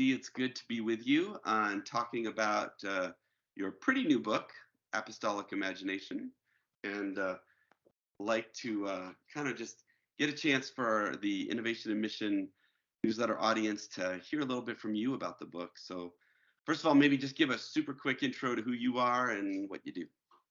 JD. It's good to be with you on talking about your pretty new book, Apostolic Imagination, and like to kind of just get a chance for the Innovation and Mission newsletter audience to hear a little bit from you about the book. So, first of all, maybe just give a super quick intro to who you are and what you do.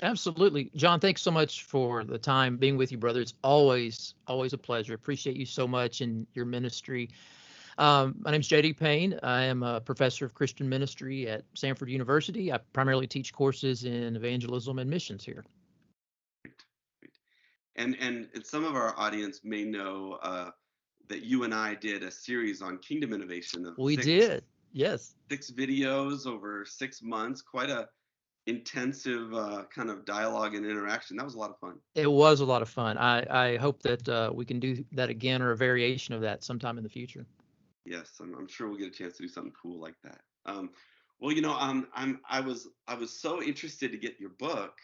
Absolutely. John, thanks so much for the time being with you, brother. It's always a pleasure. Appreciate you so much in your ministry. My name's JD Payne. I am a professor of Christian ministry at Samford University. I primarily teach courses in evangelism and missions here. And some of our audience may know that you and I did a series on kingdom innovation of We did, yes. 6 videos over 6 months, quite a intensive kind of dialogue and interaction. That was a lot of fun. It was a lot of fun. I hope that we can do that again or a variation of that sometime in the future. Yes, I'm sure we'll get a chance to do something cool like that. Well, I was so interested to get your book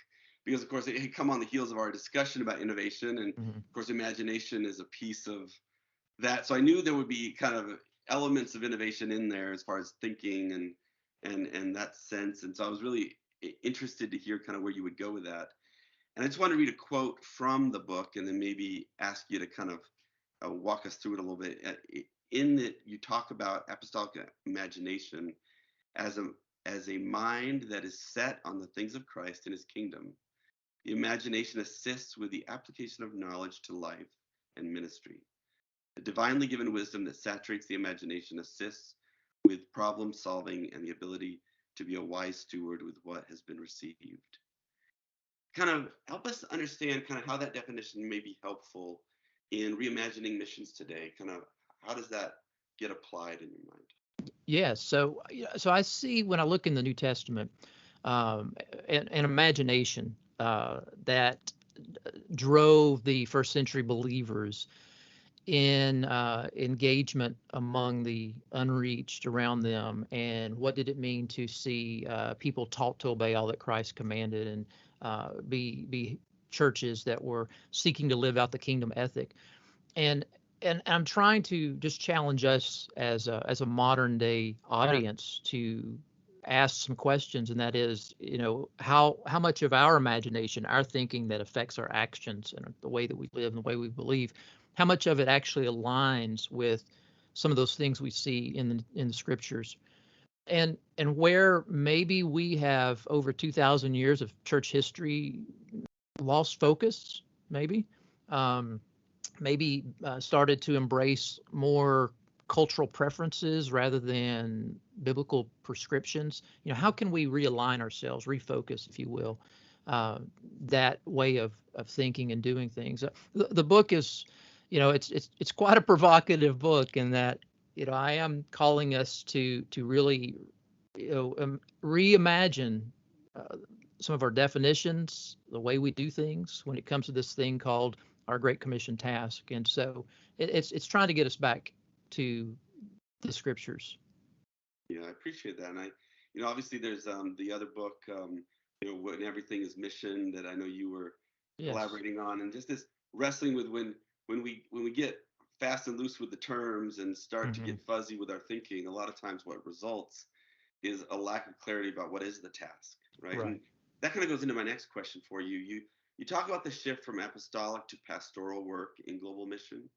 because, of course, it had come on the heels of our discussion about innovation, and of course, imagination is a piece of that. So I knew there would be kind of elements of innovation in there as far as thinking and that sense. And so I was really interested to hear kind of where you would go with that. And I just wanted to read a quote from the book and then maybe ask you to kind of walk us through it a little bit. In that you talk about apostolic imagination as a mind that is set on the things of Christ and his kingdom. The imagination assists with the application of knowledge to life and ministry. The divinely given wisdom that saturates the imagination assists with problem solving and the ability to be a wise steward with what has been received. Kind of help us understand kind of how that definition may be helpful in reimagining missions today. Kind of how does that get applied in your mind? Yeah, so I see when I look in the New Testament, an imagination that drove the first century believers in engagement among the unreached around them, and what did it mean to see people taught to obey all that Christ commanded, and be churches that were seeking to live out the kingdom ethic. And I'm trying to just challenge us as a modern day audience to ask some questions, and that is, how much of our imagination, our thinking that affects our actions and the way that we live and the way we believe, how much of it actually aligns with some of those things we see in the scriptures, and where maybe we have over 2,000 years of church history lost focus, maybe. Started to embrace more cultural preferences rather than biblical prescriptions. How can we realign ourselves, refocus, if you will, that way of thinking and doing things? The book is, it's quite a provocative book in that, I am calling us to really, reimagine some of our definitions, the way we do things when it comes to this thing called our Great Commission task. And so it's trying to get us back to the scriptures. Yeah, I appreciate that. And obviously there's the other book, When Everything is Mission, that I know you were collaborating on, and just this wrestling with when we get fast and loose with the terms and start to get fuzzy with our thinking, a lot of times what results is a lack of clarity about what is the task, right? And that kind of goes into my next question for you. You talk about the shift from apostolic to pastoral work in global mission.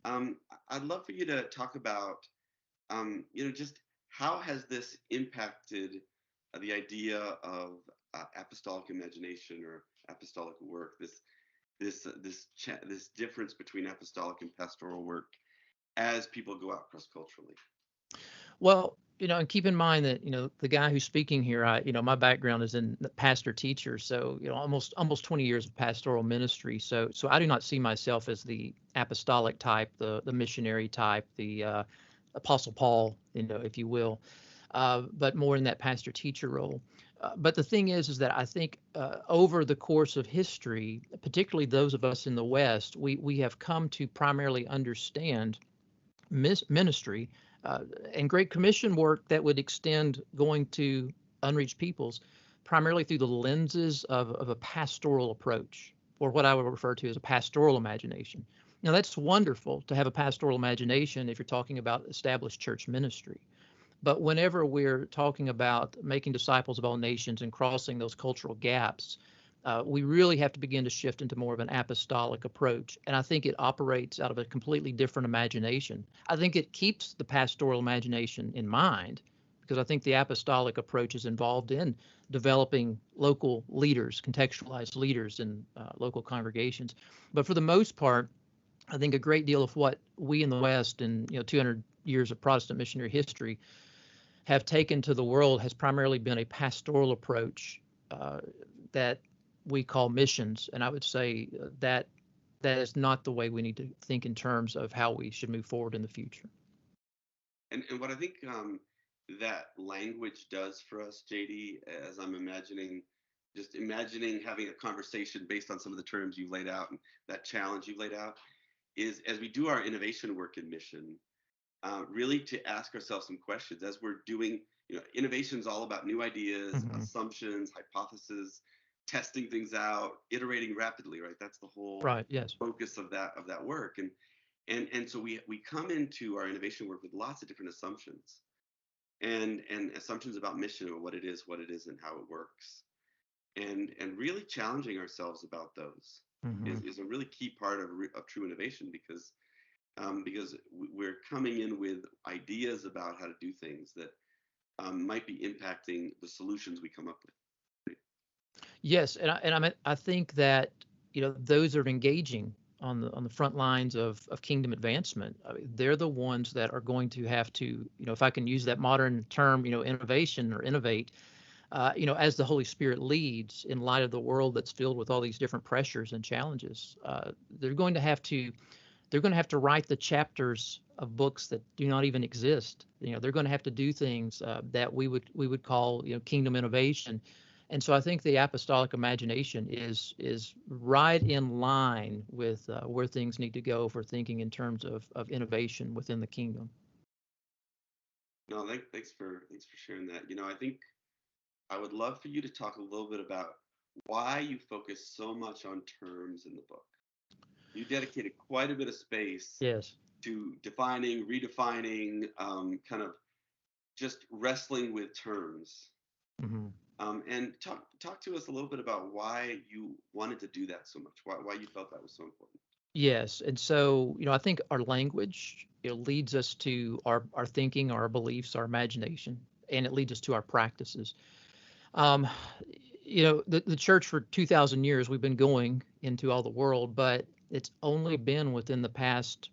I'd love for you to talk about, just how has this impacted the idea of apostolic imagination or apostolic work? This difference between apostolic and pastoral work as people go out cross-culturally. Well, and keep in mind that, the guy who's speaking here, my background is in the pastor teacher. So, almost 20 years of pastoral ministry. So I do not see myself as the apostolic type, the missionary type, the Apostle Paul, if you will, but more in that pastor teacher role. But the thing is that I think over the course of history, particularly those of us in the West, we have come to primarily understand ministry and Great Commission work that would extend going to unreached peoples primarily through the lenses of a pastoral approach, or what I would refer to as a pastoral imagination. Now, that's wonderful to have a pastoral imagination if you're talking about established church ministry. But whenever we're talking about making disciples of all nations and crossing those cultural gaps, we really have to begin to shift into more of an apostolic approach. And I think it operates out of a completely different imagination. I think it keeps the pastoral imagination in mind because I think the apostolic approach is involved in developing local leaders, contextualized leaders in local congregations. But for the most part, I think a great deal of what we in the West and 200 years of Protestant missionary history have taken to the world has primarily been a pastoral approach uh, that we call missions. And I would say that that is not the way we need to think in terms of how we should move forward in the future. And what I think that language does for us, JD, as I'm just imagining having a conversation based on some of the terms you've laid out and that challenge you've laid out, is as we do our innovation work in mission, really to ask ourselves some questions as we're doing. Innovation is all about new ideas, Mm-hmm. assumptions, hypotheses, testing things out, iterating rapidly, right? That's the whole Right. Yes. focus of that work. And so we come into our innovation work with lots of different assumptions and assumptions about mission and what it is, and how it works, and really challenging ourselves about those Mm-hmm. is a really key part of true innovation, because we're coming in with ideas about how to do things that might be impacting the solutions we come up with. Yes, I think that those are engaging on the front lines of kingdom advancement. I mean, they're the ones that are going to have to, if I can use that modern term, innovation or innovate, as the Holy Spirit leads in light of the world that's filled with all these different pressures and challenges. They're going to have to they're going to have to write the chapters of books that do not even exist. They're going to have to do things that we would call kingdom innovation. And so I think the apostolic imagination is right in line with where things need to go for thinking in terms of innovation within the kingdom. No, thanks for sharing that. I think I would love for you to talk a little bit about why you focus so much on terms in the book. You dedicated quite a bit of space Yes. to defining, redefining, kind of just wrestling with terms. Hmm. And talk to us a little bit about why you wanted to do that so much. Why you felt that was so important. Yes, and so I think our language leads us to our thinking, our beliefs, our imagination, and it leads us to our practices. Um, the church for 2,000 years we've been going into all the world, but it's only been within the past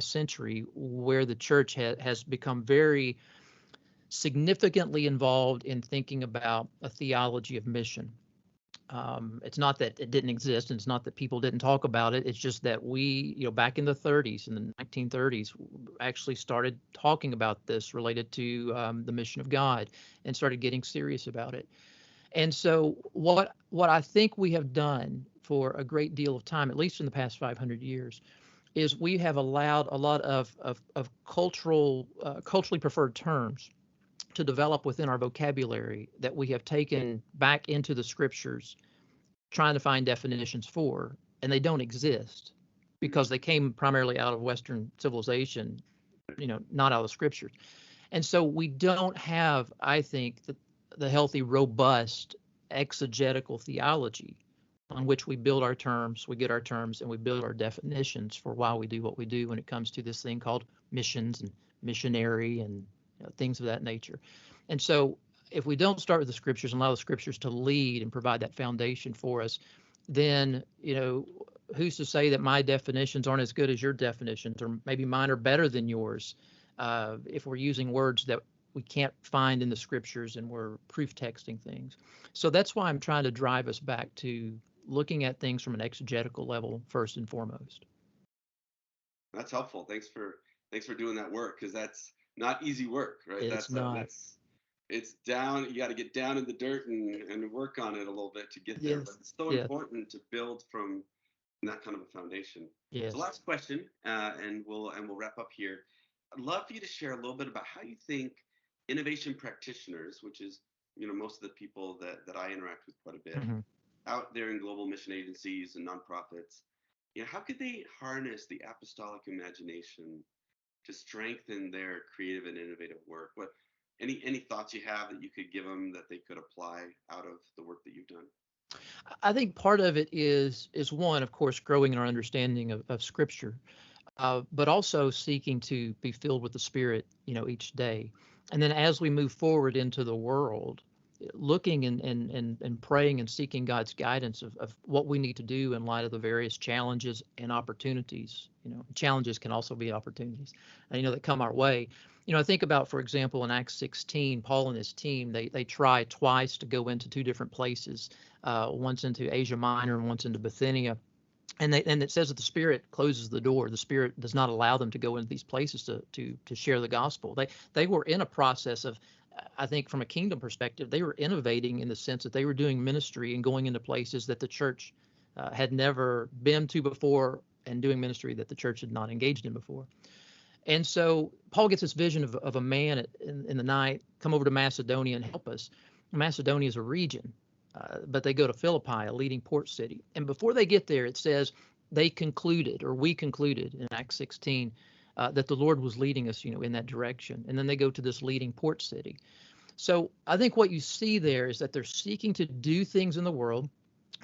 century where the church has become very significantly involved in thinking about a theology of mission. It's not that it didn't exist, and it's not that people didn't talk about it. It's just that we, back in the 30s, in the 1930s, actually started talking about this related to the mission of God and started getting serious about it. And so, what I think we have done for a great deal of time, at least in the past 500 years, is we have allowed a lot of culturally preferred terms to develop within our vocabulary that we have taken back into the scriptures trying to find definitions for, and they don't exist because they came primarily out of Western civilization, not out of the scriptures. And so we don't have, I think, the healthy, robust exegetical theology on which we build our terms, we get our terms, and we build our definitions for why we do what we do when it comes to this thing called missions and missionary and things of that nature. And so if we don't start with the scriptures and allow the scriptures to lead and provide that foundation for us, then who's to say that my definitions aren't as good as your definitions, or maybe mine are better than yours, if we're using words that we can't find in the scriptures and we're proof texting things. So that's why I'm trying to drive us back to looking at things from an exegetical level first and foremost. That's helpful. Thanks for doing that work, because that's not easy work, right? It's not. It's down. You got to get down in the dirt and work on it a little bit to get there. But Yes. it's so Yes. important to build from that kind of a foundation. So Yes. last question, and we'll wrap up here. I'd love for you to share a little bit about how you think innovation practitioners, which is most of the people that I interact with quite a bit Hmm. out there in global mission agencies and nonprofits, how could they harness the apostolic imagination to strengthen their creative and innovative work? What any thoughts you have that you could give them that they could apply out of the work that you've done? I think part of it is one, of course, growing in our understanding of Scripture, but also seeking to be filled with the Spirit, each day. And then as we move forward into the world, looking and praying and seeking God's guidance of what we need to do in light of the various challenges and opportunities. Challenges can also be opportunities, that come our way. I think about, for example, in Acts 16, Paul and his team, they tried twice to go into two different places, once into Asia Minor and once into Bithynia. And it says that the Spirit closes the door. The Spirit does not allow them to go into these places to share the gospel. They were in a process of, I think, from a kingdom perspective, they were innovating in the sense that they were doing ministry and going into places that the church had never been to before, and doing ministry that the church had not engaged in before. And so Paul gets this vision of a man in the night, come over to Macedonia and help us. Macedonia is a region, but they go to Philippi, a leading port city. And before they get there, it says we concluded in Acts 16, that the Lord was leading us, in that direction. And then they go to this leading port city. So I think what you see there is that they're seeking to do things in the world.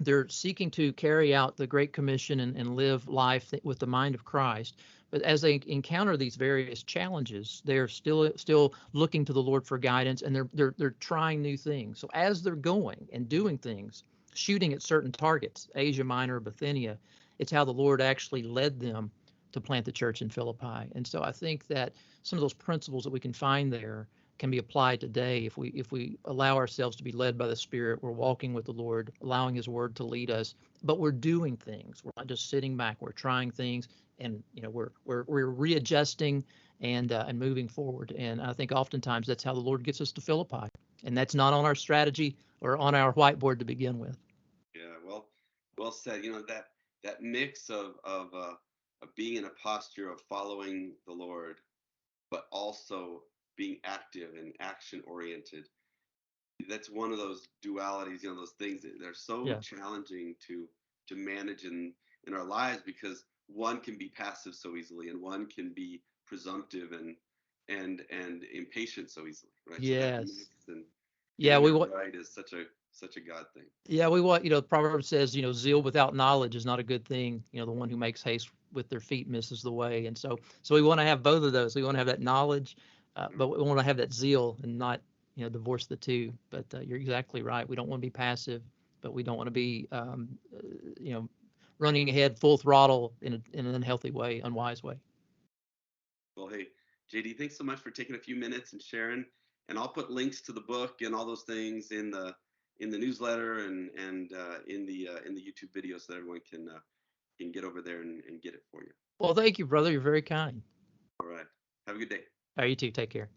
They're seeking to carry out the Great Commission and live life with the mind of Christ. But as they encounter these various challenges, they're still looking to the Lord for guidance, and they're trying new things. So as they're going and doing things, shooting at certain targets, Asia Minor, Bithynia, it's how the Lord actually led them to plant the church in Philippi. And so I think that some of those principles that we can find there can be applied today if we allow ourselves to be led by the Spirit. We're walking with the Lord, allowing His Word to lead us, but we're doing things. We're not just sitting back. We're trying things, and we're readjusting and moving forward. And I think oftentimes that's how the Lord gets us to Philippi, and that's not on our strategy or on our whiteboard to begin with. Yeah, well said. That mix of being in a posture of following the Lord, but also being active and action oriented. That's one of those dualities, those things that they're so Yeah. challenging to manage in our lives, because one can be passive so easily, and one can be presumptive and impatient so easily, right? So that mix Yes. and Yeah. getting We that want. right is such a God thing. Yeah, we want, the proverb says, zeal without knowledge is not a good thing. The one who makes haste with their feet misses the way. And so we want to have both of those. We want to have that knowledge, but we want to have that zeal and not, divorce the two. But you're exactly right. We don't want to be passive, but we don't want to be, you know, running ahead full throttle in an unhealthy way, unwise way. Well, hey, JD, thanks so much for taking a few minutes and sharing. And I'll put links to the book and all those things in the newsletter and in the YouTube video, so that everyone can get over there and get it for you. Well, thank you, brother. You're very kind. All right. Have a good day. All right, you too. Take care.